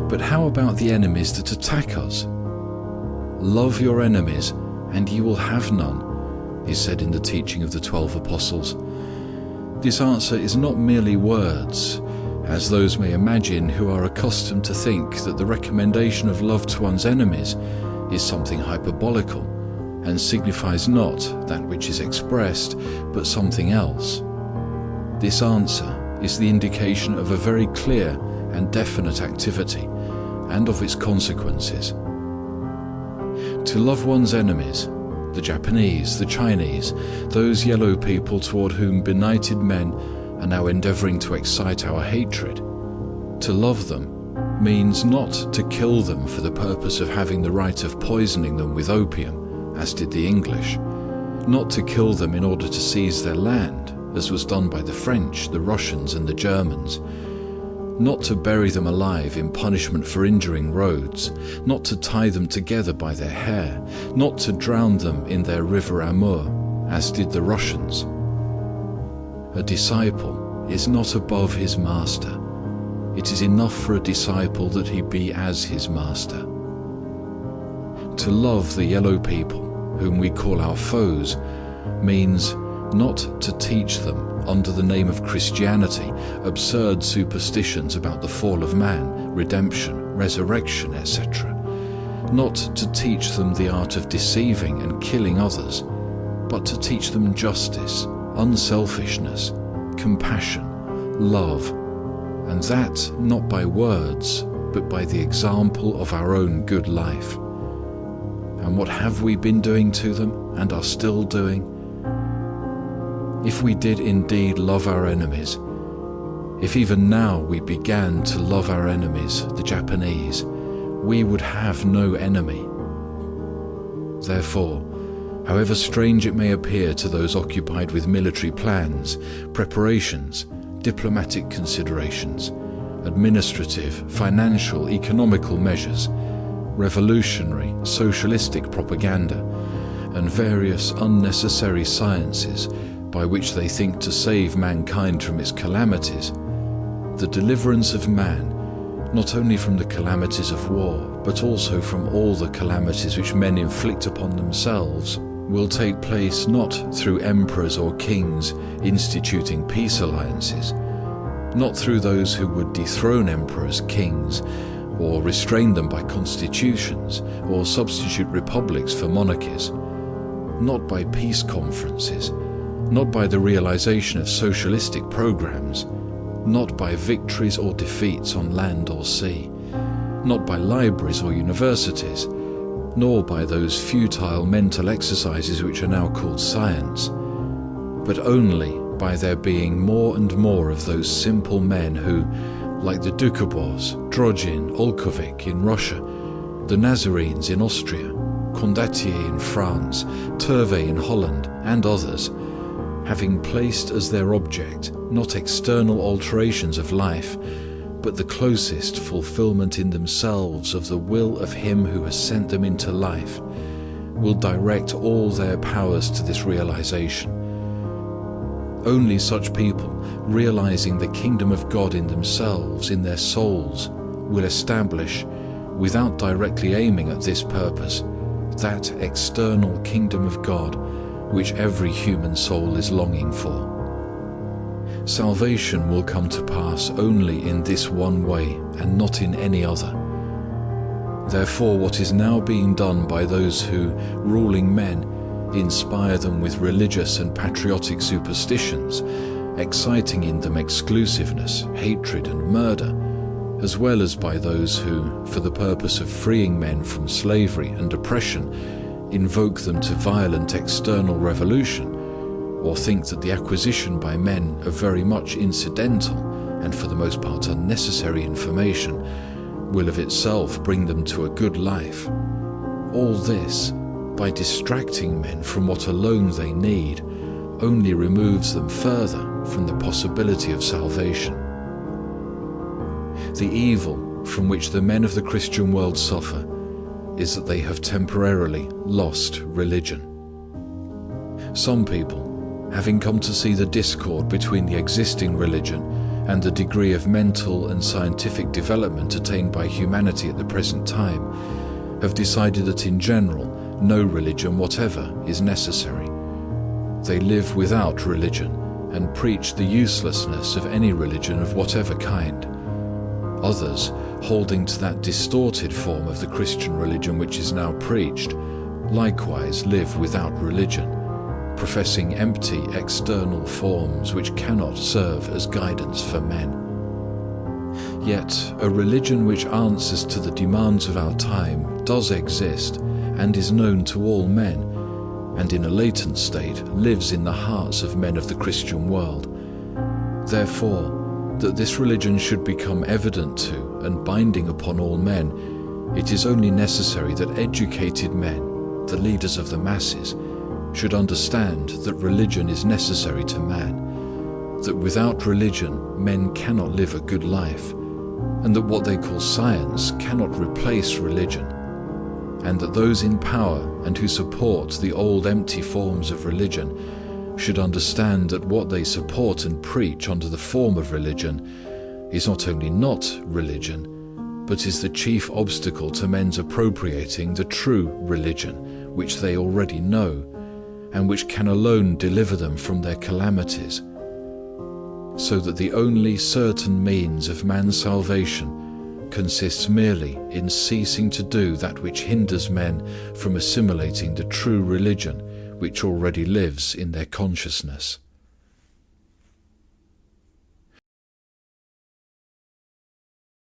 But how about the enemies that attack us? Love your enemies, and ye will have none, is said in the teaching of the 12 apostles. This answer is not merely words, as those may imagine who are accustomed to think that the recommendation of love to one's enemies is something hyperbolical, and signifies not that which is expressed, but something else. This answer is the indication of a very clear and definite activity, and of its consequences. To love one's enemies, the Japanese, the Chinese, those yellow people toward whom benighted men are now endeavoring to excite our hatred, to love them means not to kill them for the purpose of having the right of poisoning them with opium, as did the English, not to kill them in order to seize their land, as was done by the French, the Russians and the Germans, not to bury them alive in punishment for injuring roads, not to tie them together by their hair, not to drown them in their river Amur, as did the Russians. A disciple is not above his master. It is enough for a disciple that he be as his master. To love the yellow people, whom we call our foes, means not to teach them, under the name of Christianity, absurd superstitions about the fall of man, redemption, resurrection, etc. Not to teach them the art of deceiving and killing others, but to teach them justice, unselfishness, compassion, love, and that not by words, but by the example of our own good life. And what have we been doing to them, and are still doing? If we did indeed love our enemies, if even now we began to love our enemies, the Japanese, we would have no enemy. Therefore, however strange it may appear to those occupied with military plans, preparations, diplomatic considerations, administrative, financial, economical measures, revolutionary, socialistic propaganda, and various unnecessary sciences by which they think to save mankind from its calamities, the deliverance of man, not only from the calamities of war, but also from all the calamities which men inflict upon themselves, will take place not through emperors or kings instituting peace alliances, not through those who would dethrone emperors, kings, or restrain them by constitutions, or substitute republics for monarchies, not by peace conferences, not by the realization of socialistic programs, not by victories or defeats on land or sea, not by libraries or universities, nor by those futile mental exercises which are now called science, but only by there being more and more of those simple men who, like the Doukhobors, Drogin, Olkovic in Russia, the Nazarenes in Austria, Condottier in France, Turvey in Holland, and others, having placed as their object not external alterations of life, but the closest fulfillment in themselves of the will of Him who has sent them into life, will direct all their powers to this realization. Only such people, realizing the kingdom of God in themselves, in their souls, will establish, without directly aiming at this purpose, that external kingdom of God which every human soul is longing for. Salvation will come to pass only in this one way and not in any other. Therefore, what is now being done by those who, ruling men, inspire them with religious and patriotic superstitions, exciting in them exclusiveness, hatred and murder, as well as by those who, for the purpose of freeing men from slavery and oppression, invoke them to violent external revolution, or think that the acquisition by men of very much incidental and for the most part unnecessary information will of itself bring them to a good life. All this, by distracting men from what alone they need, only removes them further from the possibility of salvation. The evil from which the men of the Christian world suffer is that they have temporarily lost religion. Some people, having come to see the discord between the existing religion and the degree of mental and scientific development attained by humanity at the present time, have decided that in general, no religion whatever is necessary. They live without religion and preach the uselessness of any religion of whatever kind. Others, holding to that distorted form of the Christian religion which is now preached, likewise live without religion, professing empty external forms which cannot serve as guidance for men. Yet a religion which answers to the demands of our time does exist and is known to all men, and in a latent state lives in the hearts of men of the Christian world. Therefore, that this religion should become evident to and binding upon all men, it is only necessary that educated men, the leaders of the masses, should understand that religion is necessary to man, that without religion men cannot live a good life, and that what they call science cannot replace religion, and that those in power and who support the old empty forms of religion should understand that what they support and preach under the form of religion is not only not religion, but is the chief obstacle to men's appropriating the true religion which they already know, and which can alone deliver them from their calamities, so that the only certain means of man's salvation consists merely in ceasing to do that which hinders men from assimilating the true religion which already lives in their consciousness.